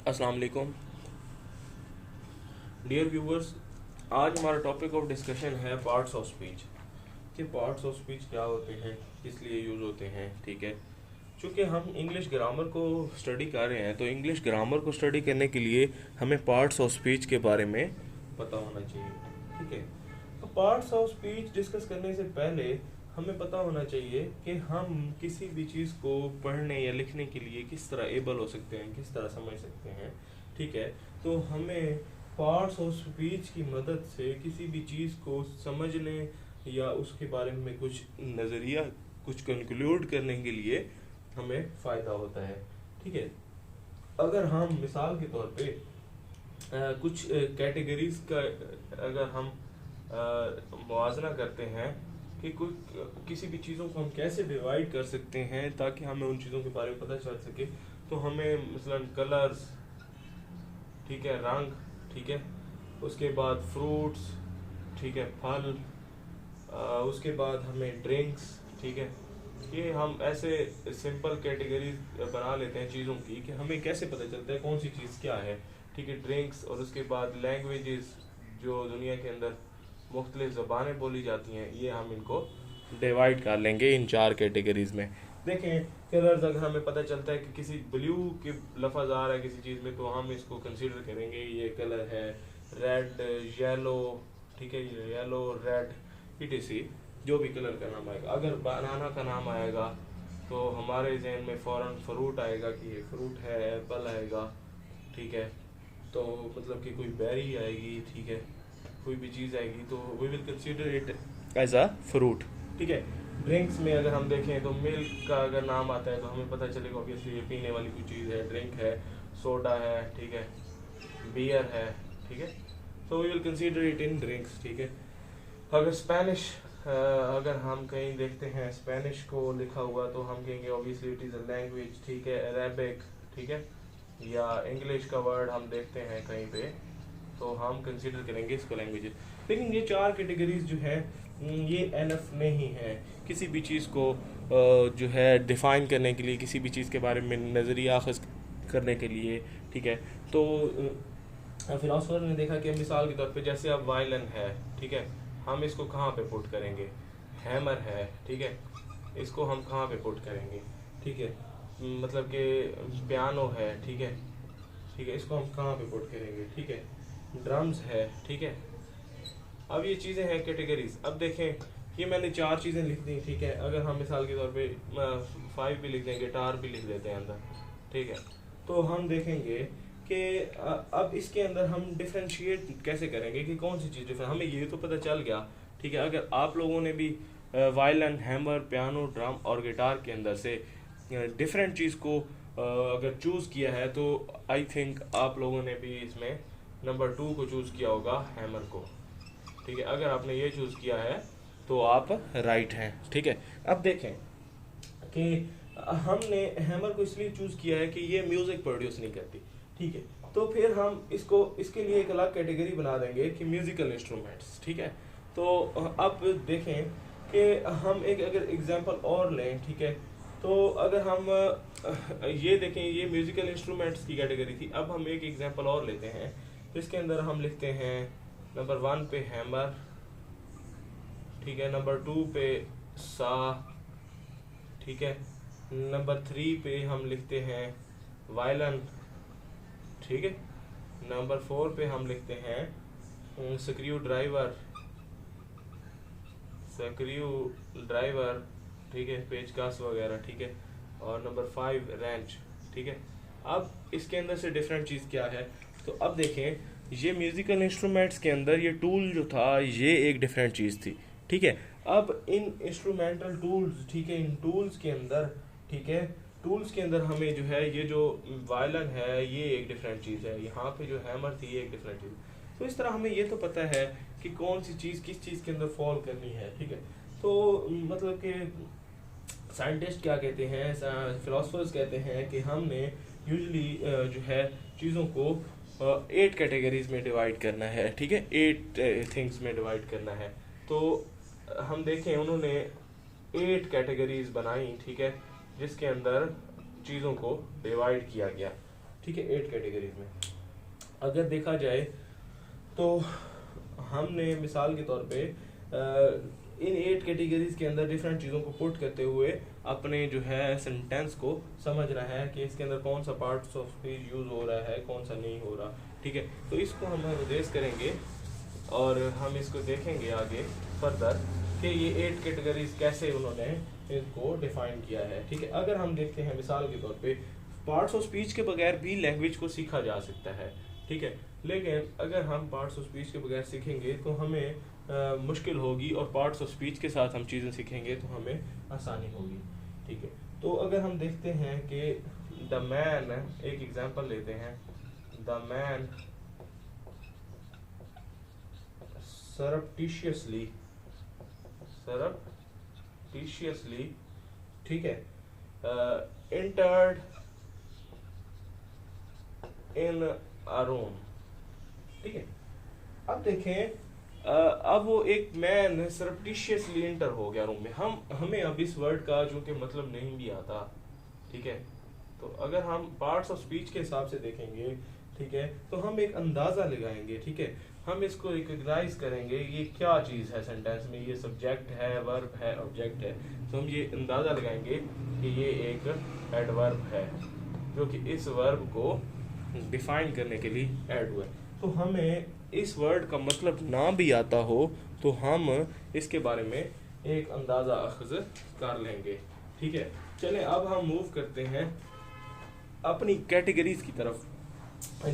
अस्सलाम वालेकुम dear viewers. आज हमारा टॉपिक ऑफ डिस्कशन है पार्ट्स ऑफ स्पीच कि पार्ट्स ऑफ स्पीच क्या होते हैं, किस लिए यूज़ होते हैं। ठीक है, चूँकि हम इंग्लिश ग्रामर को स्टडी कर रहे हैं तो इंग्लिश ग्रामर को स्टडी करने के लिए हमें पार्ट्स ऑफ स्पीच के बारे में पता होना चाहिए। ठीक है, तो पार्ट्स ऑफ स्पीच डिस्कस करने से पहले हमें पता होना चाहिए कि हम किसी भी चीज़ को पढ़ने या लिखने के लिए किस तरह एबल हो सकते हैं, किस तरह समझ सकते हैं। ठीक है, तो हमें पार्ट्स ऑफ स्पीच की मदद से किसी भी चीज़ को समझने या उसके बारे में कुछ नज़रिया, कुछ कंक्लूड करने के लिए हमें फ़ायदा होता है। ठीक है, अगर हम मिसाल के तौर पे कुछ कैटेगरीज का अगर हम मुआवजा करते हैं कि कोई किसी भी चीज़ों को हम कैसे डिवाइड कर सकते हैं ताकि हमें उन चीज़ों के बारे में पता चल सके, तो हमें मसलन कलर्स, ठीक है, रंग, ठीक है, उसके बाद फ्रूट्स, ठीक है, फल, उसके बाद हमें ड्रिंक्स, ठीक है, ये हम ऐसे सिंपल कैटेगरी बना लेते हैं चीज़ों की कि हमें कैसे पता चलता है कौन सी चीज़ क्या है। ठीक है, ड्रिंक्स, और उसके बाद लैंग्वेजेस जो दुनिया के अंदर मुख्तलिफ ज़बानें बोली जाती हैं, ये हम इनको डिवाइड कर लेंगे इन 4 कैटेगरीज में। देखें, कलर्स, अगर हमें पता चलता है कि किसी ब्लू के लफ्ज़ आ रहा है किसी चीज़ में तो हम इसको कंसीडर करेंगे ये कलर है रेड, येलो, ठीक है, येलो, रेड, इटीसी, जो भी कलर का नाम आएगा। अगर बनाना का नाम आएगा तो हमारे जहन में फ़ौरन फ्रूट आएगा कि ये फ्रूट है, एप्पल आएगा। ठीक है, तो मतलब कि कोई बेरी आएगी, ठीक है, कोई भी चीज़ आएगी तो we will consider it as a fruit. ठीक है, ड्रिंक्स में अगर हम देखें तो मिल्क का अगर नाम आता है तो हमें पता चलेगा ऑब्वियसली ये पीने वाली कोई चीज़ है, ड्रिंक है, सोडा है, ठीक है, बियर है, ठीक है, तो we will consider it in drinks. ठीक है, अगर स्पेनिश अगर हम कहीं देखते हैं स्पेनिश को लिखा हुआ तो हम कहेंगे obviously it is a language. ठीक है, अरेबिक, ठीक है, या इंग्लिश का वर्ड हम देखते हैं कहीं पे तो हम कंसीडर करेंगे इसको लैंग्वेजेस। लेकिन ये 4 कैटेगरीज जो है ये एनफ नहीं है किसी भी चीज़ को जो है डिफ़ाइन करने के लिए, किसी भी चीज़ के बारे में नज़रिया अखज़ करने के लिए। ठीक है, तो फिलोसफर ने देखा कि मिसाल के तौर पे जैसे अब वायलिन है, ठीक है, हम इसको कहाँ पे पुट करेंगे, हैमर है, ठीक है, इसको हम कहाँ पे पुट करेंगे। ठीक है, मतलब कि पियानो है, ठीक है, ठीक है, इसको हम कहाँ पे पुट करेंगे। ठीक है, ड्रम्स है, ठीक है। अब ये चीज़ें हैं कैटेगरीज। अब देखें, ये मैंने 4 चीज़ें लिख दी, ठीक है, अगर हम मिसाल के तौर पे 5 भी लिख दें, गिटार भी लिख देते हैं अंदर, ठीक है, तो हम देखेंगे कि अब इसके अंदर हम डिफ्रेंशिएट कैसे करेंगे कि कौन सी चीज़ डिफरेंट, हमें ये तो पता चल गया। ठीक है, अगर आप लोगों ने भी वायलिन, हैमर, पियानो, ड्रम और गिटार के अंदर से डिफरेंट चीज़ को अगर चूज़ किया है तो आई थिंक आप लोगों ने भी इसमें नंबर 2 को चूज़ किया होगा, हैमर को। ठीक है, अगर आपने ये चूज़ किया है तो आप राइट हैं। ठीक है, अब देखें कि हमने हैमर को इसलिए चूज़ किया है कि ये म्यूज़िक प्रोड्यूस नहीं करती। ठीक है, तो फिर हम इसको इसके लिए एक अलग कैटेगरी बना देंगे कि म्यूज़िकल इंस्ट्रूमेंट्स। ठीक है, तो अब देखें कि हम एक अगर एग्जांपल और लें, ठीक है, तो अगर हम ये देखें, ये म्यूज़िकल इंस्ट्रूमेंट्स की कैटेगरी थी। अब हम एक एग्जांपल और लेते हैं, इसके अंदर हम लिखते हैं नंबर 1 पे हैमर, ठीक है, नंबर 2 पे सा, ठीक है, नंबर 3 पे हम लिखते हैं वायलिन, ठीक है, नंबर 4 पे हम लिखते हैं स्क्रू ड्राइवर, ठीक है, पेचकस वगैरह, ठीक है, और नंबर 5 रेंच। ठीक है, अब इसके अंदर से डिफरेंट चीज़ क्या है, तो अब देखें, ये म्यूज़िकल इंस्ट्रूमेंट्स के अंदर ये टूल जो था ये एक डिफरेंट चीज़ थी। ठीक है, अब इन इंस्ट्रूमेंटल टूल्स, ठीक है, इन टूल्स के अंदर, ठीक है, टूल्स के अंदर हमें जो है ये जो वायलिन है ये एक डिफरेंट चीज़ है, यहाँ पे जो हैमर थी ये एक डिफरेंट चीज़। तो इस तरह हमें ये तो पता है कि कौन सी चीज़ किस चीज़ के अंदर फॉल करनी है। ठीक है, तो मतलब कि साइंटिस्ट क्या कहते हैं, फिलोसफर्स कहते हैं कि हमने यूजली जो है चीज़ों को 8 कैटेगरीज में डिवाइड करना है। ठीक है, 8 थिंग्स में डिवाइड करना है। तो हम देखें उन्होंने 8 कैटेगरीज बनाई, ठीक है, जिसके अंदर चीज़ों को डिवाइड किया गया। ठीक है, 8 कैटेगरीज में। अगर देखा जाए तो हमने मिसाल के तौर पे इन 8 कैटेगरीज के अंदर डिफरेंट चीज़ों को पुट करते हुए अपने जो है सेंटेंस को समझना है कि इसके अंदर कौन सा पार्ट्स ऑफ स्पीच यूज़ हो रहा है, कौन सा नहीं हो रहा। ठीक है, तो इसको हम एड्रेस करेंगे और हम इसको देखेंगे आगे फर्दर कि ये 8 कैटेगरीज कैसे उन्होंने इनको डिफाइन किया है। ठीक है, अगर हम देखते हैं मिसाल के तौर पे पार्ट्स ऑफ स्पीच के बगैर भी लैंग्वेज को सीखा जा सकता है। ठीक है, लेकिन अगर हम पार्ट्स ऑफ स्पीच के बगैर सीखेंगे तो हमें मुश्किल होगी, और पार्ट्स ऑफ स्पीच के साथ हम चीज़ें सीखेंगे तो हमें आसानी होगी। ठीक है, तो अगर हम देखते हैं कि द मैन, एक एग्जांपल लेते हैं, द मैन surreptitiously, ठीक है, entered in a room। ठीक है, अब देखें अब वो एक मैन सरप्टिशियसली इंटर हो गया रूम में। हमें अब इस वर्ड का जो कि मतलब नहीं भी आता। ठीक है, तो अगर हम पार्ट्स ऑफ स्पीच के हिसाब से देखेंगे, ठीक है, तो हम एक अंदाजा लगाएंगे। ठीक है, हम इसको रिकॉग्नाइज करेंगे ये क्या चीज़ है सेंटेंस में, ये सब्जेक्ट है, वर्ब है, ऑब्जेक्ट है। तो हम ये अंदाजा लगाएंगे कि ये एक एडवर्ब है जो कि इस वर्ब को डिफाइन करने के लिए ऐड हुआ है। तो हमें इस वर्ड का मतलब ना भी आता हो तो हम इसके बारे में एक अंदाज़ा अखज़ कर लेंगे। ठीक है, चलें अब हम मूव करते हैं अपनी कैटेगरीज की तरफ।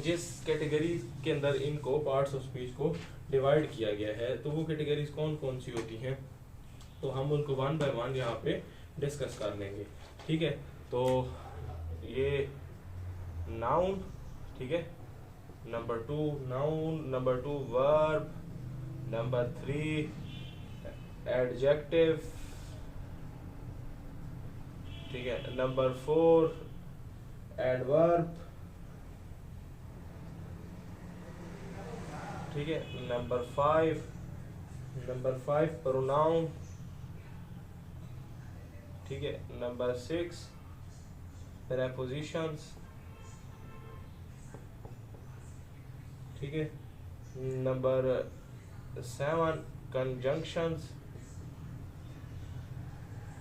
जिस कैटेगरी के अंदर इनको पार्ट्स ऑफ स्पीच को डिवाइड किया गया है, तो वो कैटेगरीज कौन कौन सी होती हैं, तो हम उनको वन बाय वन यहाँ पे डिस्कस कर लेंगे। ठीक है, तो ये नाउन, ठीक है, number 2 noun, number 2 verb, number 3 adjective, ठीक है, नंबर 4 एडवर्ब, ठीक है, नंबर 5 प्रोनाउन, ठीक है, नंबर 6 प्रेपोजिशंस, ठीक है, नंबर 7 कंजंक्शंस,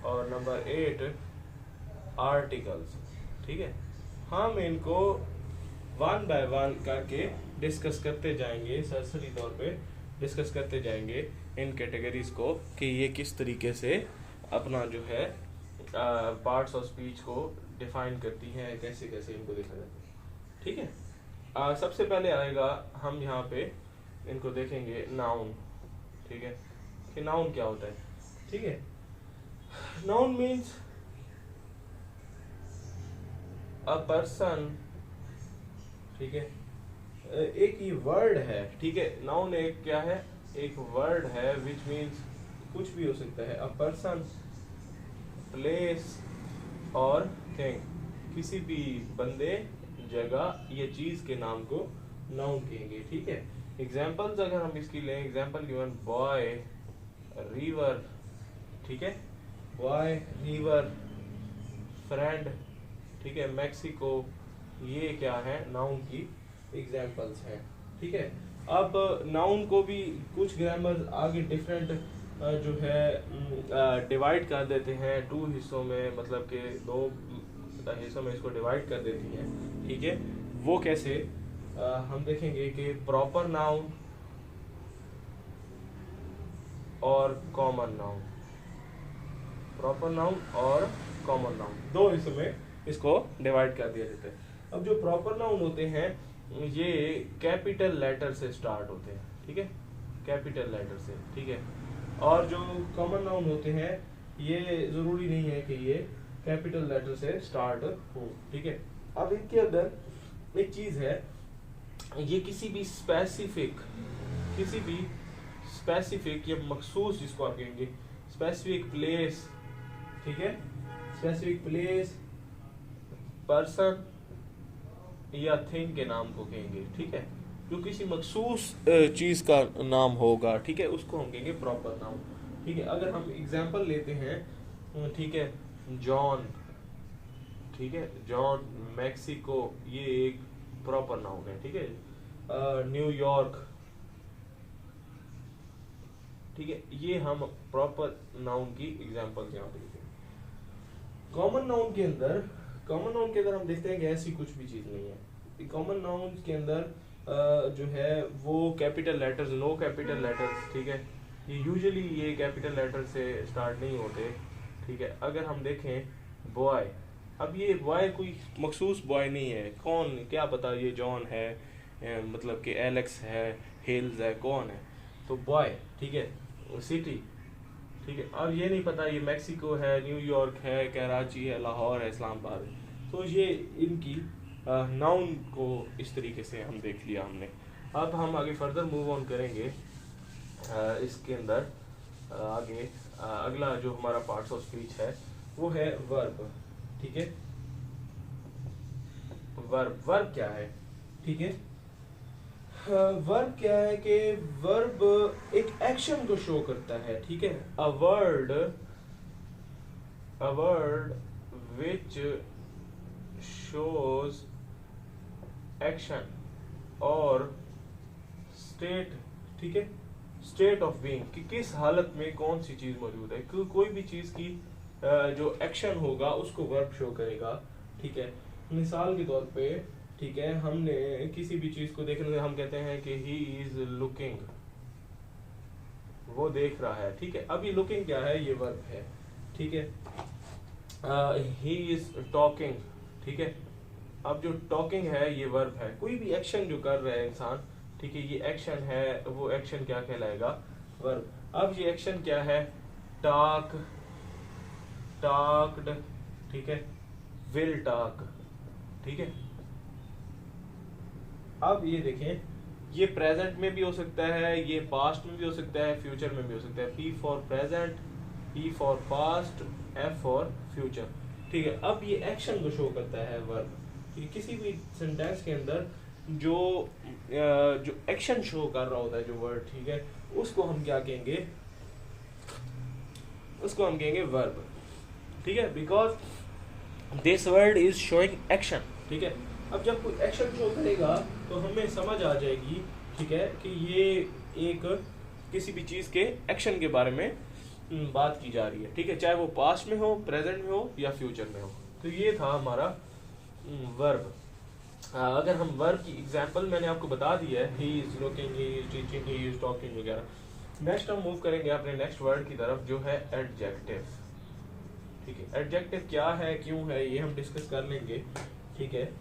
और नंबर 8 आर्टिकल्स। ठीक है, हम इनको वन बाय वन करके डिस्कस करते जाएंगे, सरसरी तौर पे डिस्कस करते जाएंगे इन कैटेगरीज को कि ये किस तरीके से अपना जो है पार्ट्स ऑफ स्पीच को डिफाइन करती हैं, कैसे कैसे इनको देखा जाता है। ठीक है, सबसे पहले आएगा, हम यहाँ पे इनको देखेंगे नाउन। ठीक है, कि नाउन क्या होता है। ठीक है, नाउन मीन्स अ पर्सन। ठीक है, एक ये वर्ड है। ठीक है, नाउन एक क्या है, एक वर्ड है विच मीन्स कुछ भी हो सकता है। अ पर्सन, प्लेस और थिंग, किसी भी बंदे, जगह या चीज के नाम को नाउन कहेंगे। ठीक है, एग्जांपल्स अगर हम इसकी लें, एग्जांपल गिवन बॉय, रिवर, ठीक है, बॉय, रिवर, फ्रेंड, ठीक है, मैक्सिको, ये क्या है नाउन की एग्जांपल्स हैं। ठीक है, अब नाउन को भी कुछ ग्रामर आगे डिफरेंट जो है डिवाइड कर देते हैं 2 हिस्सों में, मतलब कि 2 हिस्सों में इसको डिवाइड कर देती हैं। ठीक है, वो कैसे हम देखेंगे कि प्रॉपर नाउन और कॉमन नाउन, प्रॉपर नाउन और कॉमन नाउन 2 हिस्सों में इसको डिवाइड कर दिया जाता है। अब जो प्रॉपर नाउन होते हैं ये कैपिटल लेटर से स्टार्ट होते हैं। ठीक है, कैपिटल लेटर से। ठीक है, और जो कॉमन नाउन होते हैं ये जरूरी नहीं है कि ये कैपिटल लेटर से स्टार्ट हो। ठीक है, अब इनके अंदर एक चीज है, ये किसी भी स्पेसिफिक या मखसूस, जिसको आप कहेंगे स्पेसिफिक प्लेस, ठीक है, स्पेसिफिक प्लेस, पर्सन या थिंग के नाम को कहेंगे। ठीक है, जो किसी मखसूस चीज का नाम होगा, ठीक है, उसको हम कहेंगे प्रॉपर नाउन। ठीक है, अगर हम एग्जांपल लेते हैं, ठीक है, जॉन, ठीक है, जॉन, मैक्सिको, ये एक प्रॉपर नाउन है, ठीक है, न्यूयॉर्क, ठीक है, ये हम प्रॉपर नाउन की एग्जांपल्स यहाँ पे लिखे। कॉमन नाउन के अंदर हम देखते हैं कि ऐसी कुछ भी चीज नहीं है। कॉमन नाउन के अंदर जो है वो capital letters, no capital letters, ठीक है, ये यूजुअली ये कैपिटल लेटर से स्टार्ट नहीं होते, ठीक है। अगर हम देखें बॉय, अब ये बॉय कोई मखसूस बॉय नहीं है, कौन, क्या पता ये जॉन है, मतलब कि एलेक्स है, हेल्स है, कौन है, तो बॉय, ठीक है। सिटी, ठीक है, अब ये नहीं पता ये मैक्सिको है, न्यूयॉर्क है, कराची है, लाहौर है, इस्लामाबाद है, तो ये इनकी नाउन को इस तरीके से हम देख लिया हमने। अब हम आगे फर्दर मूव ऑन करेंगे इसके अंदर आगे अगला जो हमारा पार्ट्स ऑफ स्पीच है वो है वर्ब, ठीक है। वर्ब क्या है, ठीक है, वर्ब क्या है कि वर्ब एक एक्शन को शो करता है, ठीक है। A word which shows action और स्टेट, ठीक है, स्टेट ऑफ बीइंग, कि किस हालत में कौन सी चीज मौजूद है, कोई भी चीज की जो एक्शन होगा उसको वर्ब शो करेगा, ठीक है। मिसाल के तौर पे, ठीक है, हमने किसी भी चीज को देखने, हम कहते हैं कि ही इज लुकिंग, वो देख रहा है, ठीक है। अब ये लुकिंग क्या है, ये वर्ब है, ठीक है। ही इज टॉकिंग, ठीक है, अब जो टॉकिंग है ये वर्ब है। कोई भी एक्शन जो कर रहा है इंसान, ठीक है, ये एक्शन है, वो एक्शन क्या कहलाएगा, वर्ब। अब ये एक्शन क्या है, टॉक, टॉक्ड, ठीक है, विल टॉक, ठीक है। अब ये देखें, ये प्रेजेंट में भी हो सकता है, ये पास्ट में भी हो सकता है, फ्यूचर में भी हो सकता है। P for present, E for past, F for future, ठीक है। अब ये एक्शन को शो करता है वर्ब, कि किसी भी सेंटेंस के अंदर जो एक्शन शो कर रहा होता है जो वर्ड, ठीक है, उसको हम क्या कहेंगे, उसको हम कहेंगे वर्ब, ठीक है, because this word is showing action, ठीक है। अब जब कोई एक्शन शो करेगा तो हमें समझ आ जाएगी, ठीक है, कि ये एक किसी भी चीज के एक्शन के बारे में बात की जा रही है, ठीक है, चाहे वो पास्ट में हो, प्रेजेंट में हो या फ्यूचर में हो। तो ये था हमारा वर्ब। अगर हम वर्ब की एग्जांपल मैंने आपको बता दी है, he is looking, he is teaching, he is talking वगैरह। नेक्स्ट हम मूव करेंगे अपने नेक्स्ट वर्ड की तरफ जो है एडजेक्टिव, ठीक है। एडजेक्टिव क्या है, क्यों है, ये हम डिस्कस कर लेंगे, ठीक है।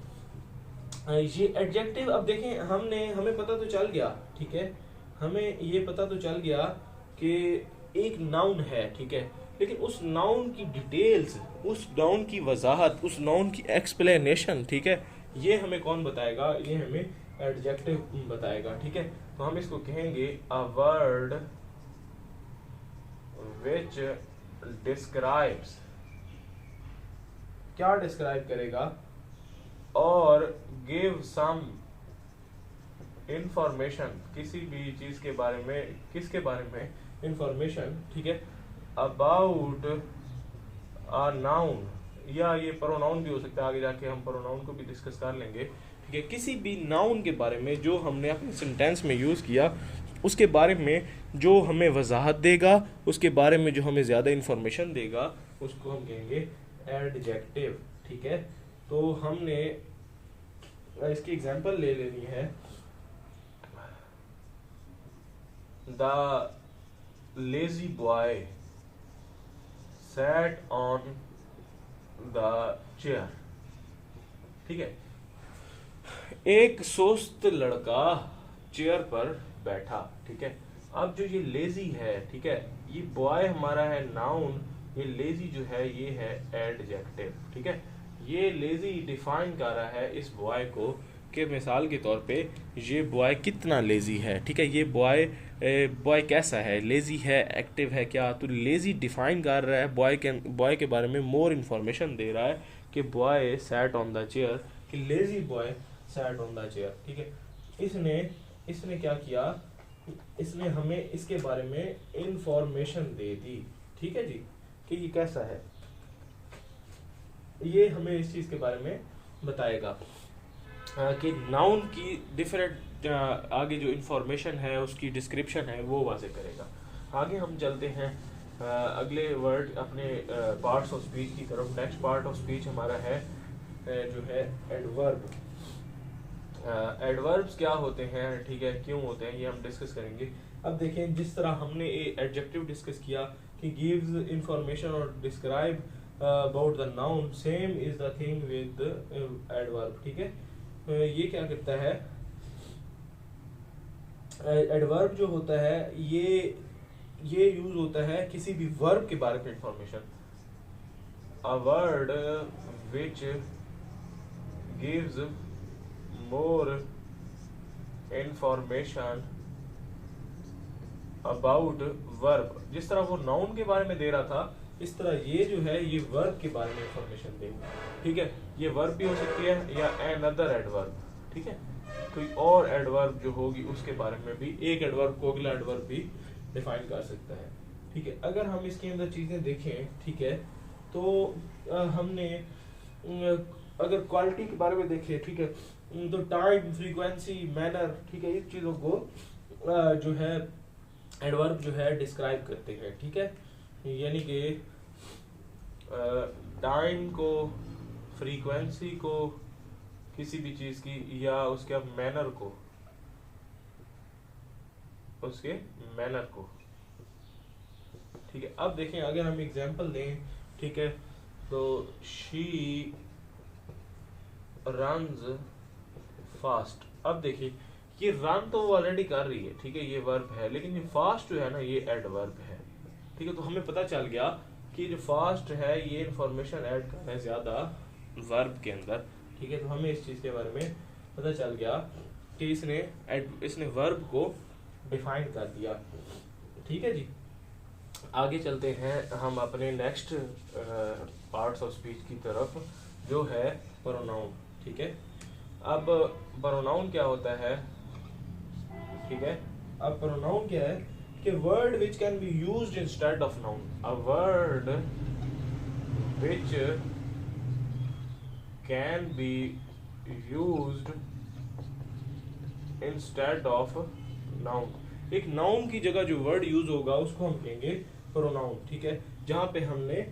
ये एडजेक्टिव, अब देखें, हमें पता तो चल गया, ठीक है, हमें ये पता तो चल गया कि एक नाउन है, ठीक है, लेकिन उस नाउन की डिटेल्स, उस नाउन की वजाहत, उस नाउन की एक्सप्लेनेशन, ठीक है, ये हमें कौन बताएगा, ये हमें एडजेक्टिव बताएगा, ठीक है। तो हम इसको कहेंगे अ वर्ड विच डिस्क्राइब्स, क्या डिस्क्राइब करेगा, और गिव सम इंफॉर्मेशन, किसी भी चीज के बारे में, किसके बारे में, इंफॉर्मेशन, ठीक है, अबाउट अ नाउन, या ये प्रोनाउन भी हो सकता है, आगे जाके हम प्रोनाउन को भी डिस्कस कर लेंगे, ठीक है। किसी भी नाउन के बारे में जो हमने अपने सेंटेंस में यूज किया, उसके बारे में जो हमें वजाहत देगा, उसके बारे में जो हमें ज्यादा इंफॉर्मेशन देगा, उसको हम कहेंगे एडजेक्टिव, ठीक है। तो हमने इसकी एग्जांपल ले लेनी है, the lazy boy sat on the chair, ठीक है, एक सुस्त लड़का चेयर पर बैठा, ठीक है। अब जो ये लेजी है, ठीक है, ये बॉय हमारा है नाउन, ये लेजी जो है ये है एडजेक्टिव, ठीक है। ये लेजी डिफाइन कर रहा है इस बॉय को, कि मिसाल के तौर पे ये बॉय कितना लेजी है, ठीक है, ये बॉय कैसा है, लेजी है, एक्टिव है क्या, तो लेजी डिफाइन कर रहा है बॉय के बारे में, मोर इन्फॉर्मेशन दे रहा है कि boy sat on the chair, कि lazy boy sat on the chair, ठीक है। इसने क्या किया, इसने हमें इसके बारे में इंफॉर्मेशन दे दी, ठीक है जी, कि ये कैसा है, ये हमें इस चीज़ के बारे में बताएगा कि नाउन की डिफरेंट आगे जो इंफॉर्मेशन है उसकी डिस्क्रिप्शन है वो वाज़े करेगा। आगे हम चलते हैं अगले वर्ड अपने पार्ट्स ऑफ स्पीच की तरफ। नेक्स्ट पार्ट ऑफ स्पीच हमारा है जो है एडवर्ब। एडवर्ब्स क्या होते हैं, ठीक है, क्यों होते हैं, ये हम डिस्कस करेंगे। अब देखें, जिस तरह हमने एडजेक्टिव डिस्कस किया कि गिव्स इंफॉर्मेशन और describe about the noun, same is the thing with adverb, ठीक है। ये क्या करता है, एडवर्ब जो होता है ये यूज होता है किसी भी वर्ब के बारे में information. A word which gives more information about verb, जिस तरह वो नाउन के बारे में दे रहा था, इस तरह ये जो है ये वर्ब के बारे में इंफॉर्मेशन देगा, ठीक है। ये वर्ब भी हो सकती है या अनदर एडवर्ब, ठीक है, कोई और एडवर्ब जो होगी उसके बारे में भी एक एडवर्ब को अगला एडवर्ब भी डिफाइन कर सकता है, ठीक है। अगर हम इसके अंदर चीजें देखें, ठीक है, तो हमने अगर क्वालिटी के बारे में देखें, ठीक है, तो टाइम, फ्रीक्वेंसी, मैनर, ठीक है, इस चीज़ों को जो है एडवर्ब जो है डिस्क्राइब करते हैं, ठीक है। यानी कि टाइम को, फ्रीक्वेंसी को, किसी भी चीज़ की, या उसके मैनर को, उसके मैनर को, ठीक है। अब देखें, अगर हम एग्जांपल दें, ठीक है, तो शी रन्स फास्ट। अब देखिए, ये रन तो वो ऑलरेडी कर रही है, ठीक है, ये वर्ब है, लेकिन ये फास्ट जो है ना ये एडवर्ब है, ठीक है। तो हमें पता चल गया कि जो फास्ट है ये इंफॉर्मेशन ऐड कर रहा है ज्यादा वर्ब के अंदर, ठीक है। तो हमें इस चीज के बारे में पता चल गया कि इसने वर्ब को डिफाइन कर दिया, ठीक है जी। आगे चलते हैं हम अपने नेक्स्ट पार्ट्स ऑफ स्पीच की तरफ, जो है प्रोनाउन, ठीक है। अब प्रोनाउन क्या होता है, ठीक है। अब प्रोनाउन क्या है कि word which can be used instead of noun, a word which can be used instead of noun. एक नाउन की जगह जो वर्ड यूज होगा उसको हम कहेंगे प्रोनाउन, ठीक है। जहां पे हमने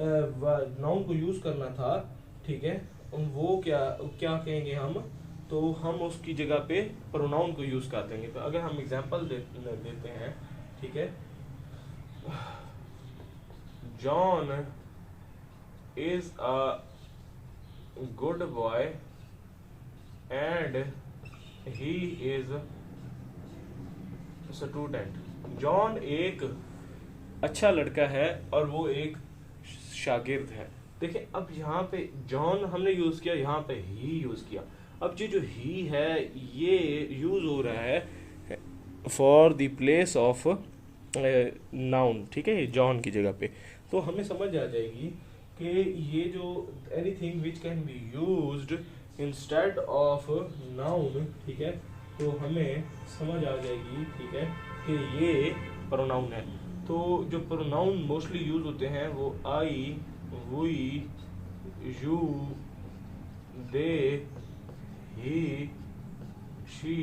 नाउन को यूज करना था, ठीक है, वो क्या कहेंगे हम, तो हम उसकी जगह पे प्रोनाउन को यूज कर देंगे। तो अगर हम एग्जांपल देते हैं, ठीक है, John is a good boy and he is student. John एक अच्छा लड़का है और वो एक शागिर्द है। देखिए, अब यहाँ पे जॉन हमने यूज किया, यहाँ पे ही यूज किया। अब जो ही है ये यूज हो रहा है for the place of noun, ठीक है, जॉन की जगह पे। तो हमें समझ आ जाएगी कि ये जो anything which can be used instead of noun, ठीक है, तो हमें समझ आ जाएगी, ठीक है, कि ये प्रोनाउन है। तो जो प्रोनाउन मोस्टली यूज होते हैं वो I, we, you, they, he, she,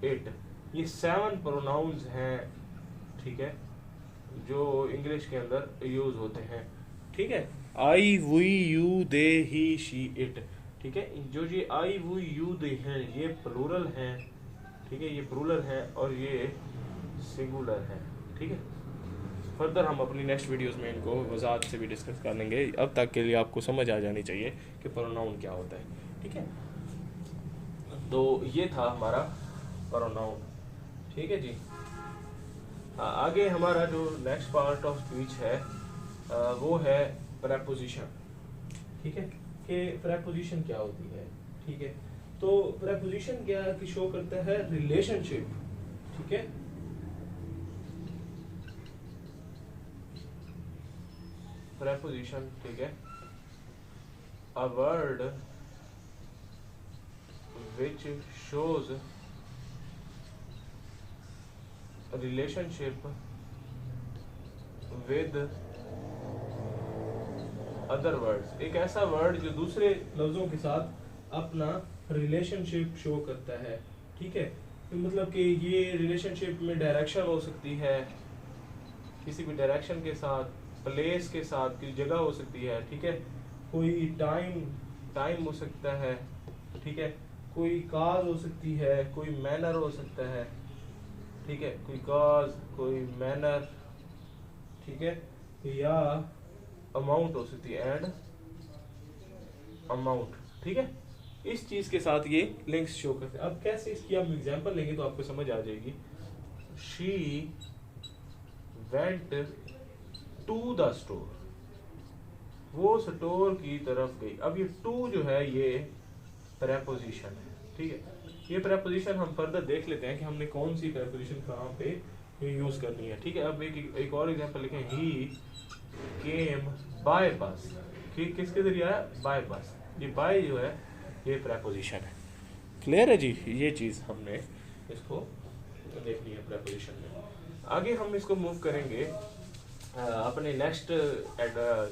it, ये 7 प्रोनाउंस हैं, ठीक है, जो इंग्लिश के अंदर यूज होते हैं, ठीक है। I, we, you, they, he, she, it, ठीक है। जो ये आई, वी, यू, दे हैं ये प्लूरल हैं, ठीक है, ये प्लूरल हैं और ये सिंगुलर है, ठीक है। फर्दर हम अपनी नेक्स्ट वीडियोस में इनको वजाहत से भी डिस्कस कर लेंगे। अब तक के लिए आपको समझ आ जानी चाहिए कि प्रोनाउन क्या होता है, ठीक है। तो ये था हमारा प्रोनाउन, ठीक है जी। आगे हमारा जो नेक्स्ट पार्ट ऑफ स्पीच है वो है प्रेपोजिशन, ठीक है, कि प्रेपोजिशन क्या होती है, ठीक है। तो प्रेपोजिशन क्या कि शो करता है रिलेशनशिप, ठीक है। प्रेपोजिशन, ठीक है, a word which shows relationship with other words, एक ऐसा वर्ड जो दूसरे लफ्जों के साथ अपना रिलेशनशिप शो करता है, ठीक है। तो मतलब कि ये रिलेशनशिप में डायरेक्शन हो सकती है, किसी भी डायरेक्शन के साथ, प्लेस के साथ, किसी जगह हो सकती है, ठीक है। कोई टाइम हो सकता है, ठीक है। कोई काज हो सकती है, कोई मैनर हो सकता है, ठीक है। कोई काज, कोई मैनर, ठीक है, या अमाउंट हो सकती है, एंड अमाउंट, ठीक है। इस चीज के साथ ये लिंक्स शो करते हैं। अब कैसे इसकी हम एग्जांपल लेंगे तो आपको समझ आ जाएगी। She went to the store, वो स्टोर की तरफ गई। अब ये टू जो है ये प्रेपोजिशन है, ठीक है। ये प्रेपोजिशन हम फर्दर देख लेते हैं कि हमने कौन सी प्रेपोजिशन कहाँ पे यूज करनी है, ठीक है। अब एक और एग्जांपल लिखें, ही केम बाय बस, किसके जरिए आया, बाय बस। ये बाय जो है ये प्रेपोजिशन है। क्लियर है जी, ये चीज हमने इसको देखनी है प्रेपोजिशन में। आगे हम इसको मूव करेंगे अपने नेक्स्ट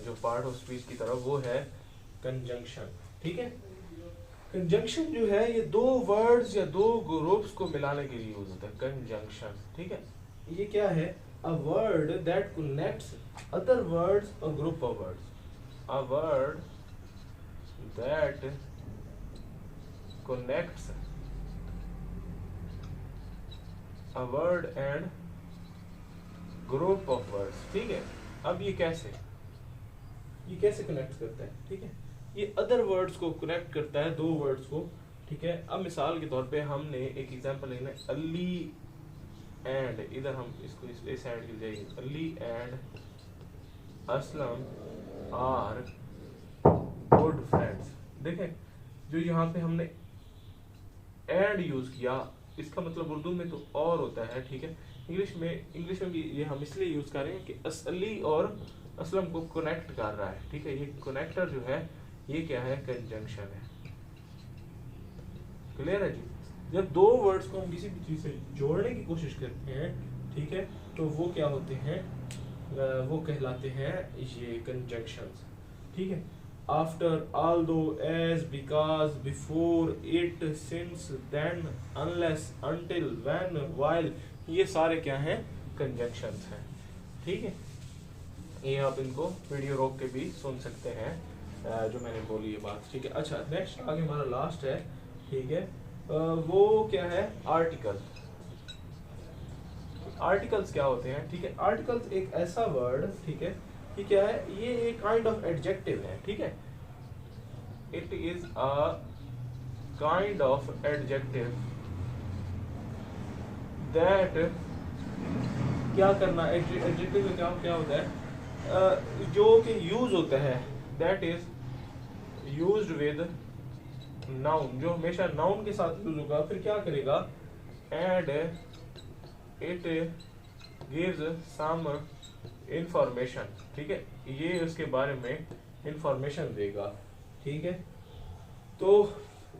जो पार्ट ऑफ स्पीच की तरफ, वो है कंजंक्शन, ठीक है। कंजंक्शन जो है ये दो वर्ड्स या दो ग्रुप्स को मिलाने के लिए यूज होता है, कंजंक्शन, ठीक है। ये क्या है, a word that connects other words or group of words, a word that connects a word and group of words, ठीक है। अब ये कैसे कनेक्ट करता है, ठीक है। ये अदर वर्ड्स को कनेक्ट करता है, दो वर्ड्स को, ठीक है। अब मिसाल के तौर पे हमने एक एग्जांपल लेना है, अली एंड, इधर हम इसको इस साइड की जाएंगे, Ali and Aslam are good friends. देखें जो यहाँ पे हमने एंड यूज किया, इसका मतलब उर्दू में तो और होता है, ठीक है। इंग्लिश में भी ये हम इसलिए यूज कर रहे हैं कि अली और असलम को कनेक्ट कर रहा है, ठीक है। ये कनेक्टर जो है ये क्या है, कंजंक्शन है। क्लियर है जी। जब दो वर्ड्स को हम किसी भी चीज से जोड़ने की कोशिश करते हैं, ठीक है, तो वो क्या होते हैं, वो कहलाते हैं ये कंजंक्शंस, ठीक है। After, although, as, because, before, it, since, then, unless, until, when, while, ये सारे क्या हैं, कंजंक्शंस हैं, ठीक है। ये आप इनको वीडियो रोक के भी सुन सकते हैं जो मैंने बोली ये बात, ठीक है। अच्छा, नेक्स्ट आगे हमारा लास्ट है, ठीक है। वो क्या है, आर्टिकल। आर्टिकल्स क्या होते हैं, ठीक है। आर्टिकल्स एक ऐसा वर्ड, ठीक है, ये क्या है, ये एक काइंड ऑफ एडजेक्टिव है, ठीक है। It is a kind of adjective that, क्या करना, एडजेक्टिव का क्या होता है, जो कि यूज होता है, that is used with noun, जो हमेशा नाउन के साथ यूज होगा, फिर क्या करेगा, and it gives some information, ठीक है। ये उसके बारे में इंफॉर्मेशन देगा, ठीक है। तो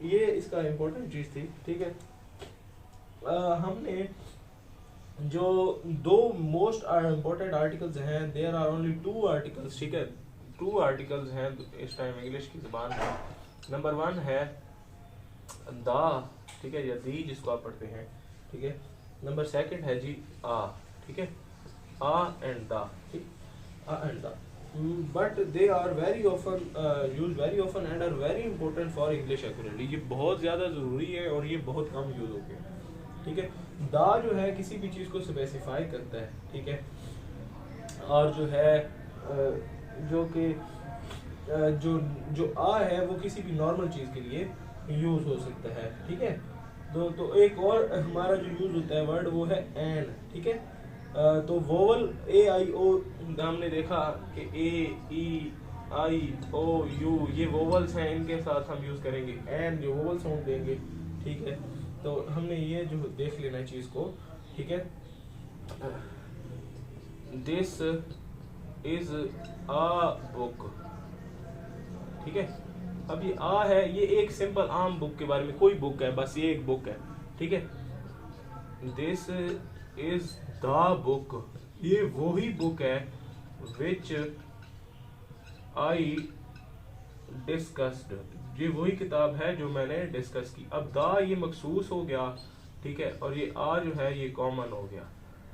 ये इसका इम्पोर्टेंट चीज थी, ठीक है। हमने जो दो मोस्ट इम्पोर्टेंट आर्टिकल्स हैं, there are only two articles, ठीक है। टू आर्टिकल्स हैं इस टाइम इंग्लिश की जुबान में। नंबर वन है दा, ठीक है, या दी जिसको आप पढ़ते हैं, ठीक है। नंबर सेकंड है जी आ, ठीक है, आ एंड दा, ठीक, a and the, but they are very often use very often and are very important for English accurately. ये बहुत ज़्यादा ज़रूरी है और ये बहुत कम यूज होते हैं, ठीक है। दा जो है किसी भी चीज़ को स्पेसिफाई करता है, ठीक है, और जो है जो कि जो आ है वो किसी भी नॉर्मल चीज़ के लिए यूज हो सकता है, ठीक है। तो एक और हमारा जो यूज होता है वर्ड वो है एन, ठीक है। तो वोवल ए आई ओ, हमने देखा कि ए ई आई ओ यू ये वोवल्स हैं, इनके साथ हम यूज करेंगे एन, जो वोवल साउंड देंगे, ठीक है। तो हमने ये जो देख लेना है चीज को, ठीक है। दिस इज अ बुक, ठीक है। अब ये आ है, ये एक सिंपल आम बुक के बारे में, कोई बुक है, बस ये एक बुक है, ठीक है। दिस इज द बुक, ये वही बुक है विच आई डिस्कस्ड, ये वही किताब है जो मैंने डिस्कस की। अब दा ये मखसूस हो गया, ठीक है, और ये आ जो है ये कॉमन हो गया,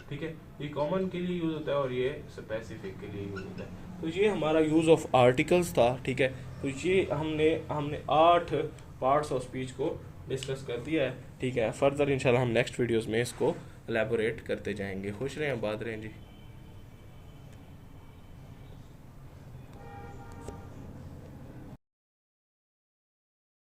ठीक है, ये कॉमन के लिए यूज़ होता है और ये स्पेसिफिक के लिए यूज़ होता है। तो ये हमारा यूज़ ऑफ आर्टिकल्स था, ठीक है। तो ये हमने 8 पार्ट्स ऑफ स्पीच को डिस्कस कर दिया है, ठीक है। फर्दर इंशाल्लाह हम नेक्स्ट वीडियोस में इसको एलैबोरेट करते जाएंगे। खुश रहें, आबाद रहें जी।